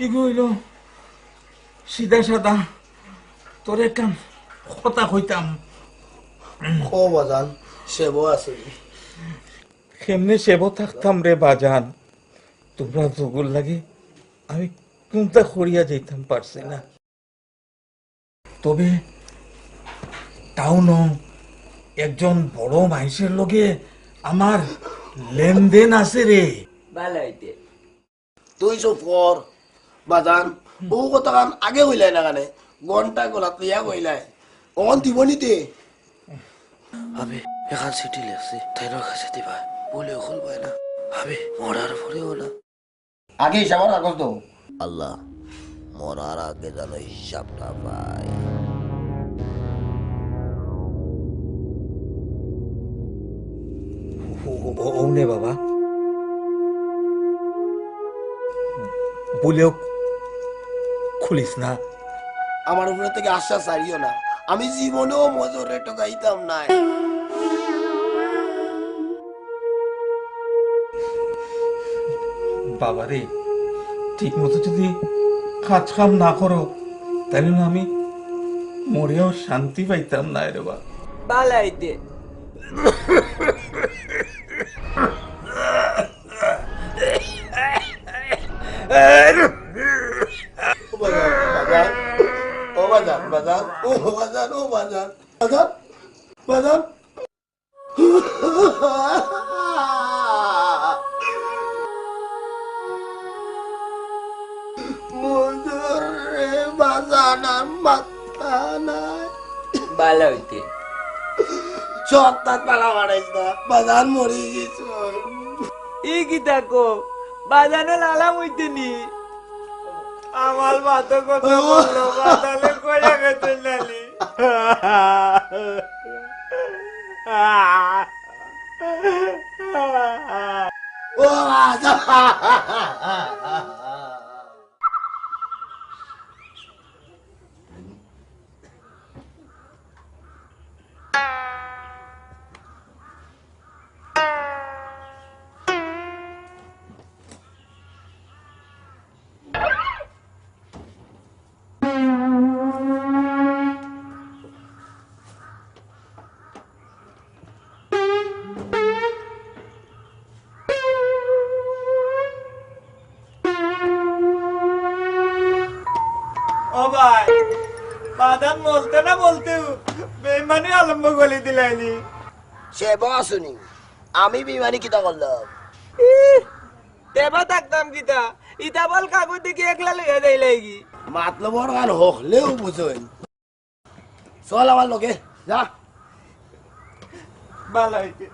এগু হইল সিধা সাদা তোর একটা কথা কইতাম। ও বাজান সেব আছে কেমনে সেব থাকতাম রে বাজান, তোমরা জগুর লাগে আমি কোনটা করিয়া যাইতাম পারছি না। তবে টাউন একজন বড় মানুষের লগে আমার লেনদেন আছে রে। ভালো হইতে তুই চুপ কর বাজান। ও কথা কান আগে হইলাই না কানে ঘন্টা গলাত লইয়া কইলাই অন দিব নিতে আমি এখান চিঠি লেখছি তাইনোর কাছে দিবা বলে খুল পায় না আমি মরার পরেও না। আগে হিসাবের কাগজ দাও। আল্লাহ মরার আগে যেন হিসাবটা পাই। ও নে বাবা, বলেও খুলিস না। আমার উপরে থেকে আশ্বাস ছাড়িও না, আমি জীবনেও মজুরে টোকাইতাম নাই। বাবা রে, ঠিক মতো যদি কাজ কাম না করো তাহলে না আমি মরেও শান্তি পাইতাম না রে বা। ভালো হইতে বাজান ও বাজান বাজান ও বাজান ও বাজান বাজান বাজান মজুরে বাজান আর মাথা নাই। ভালো হইতে সত্তাত পালা বাড়াইছ না বাজান মরি গেছ। ই কি থাকো বাজানো লালাম হইতে নি আমার মাথা কথা বললো বাজালে কইরা গেছে নালি ও বাজান ও ভাই বাদান বলতে না বলতে বেমানি আলম্ব গলি দিলাইনি সে বসুনি আমি বিমানি কিতা করলাম। দেবা থাকতাম কিতা ইতা বল কাগজ দেখি একলা লেগে দেই লাগি মাতলবর গান হলেও বুঝেন। চল আমার লোকে যা। ভালো হইতে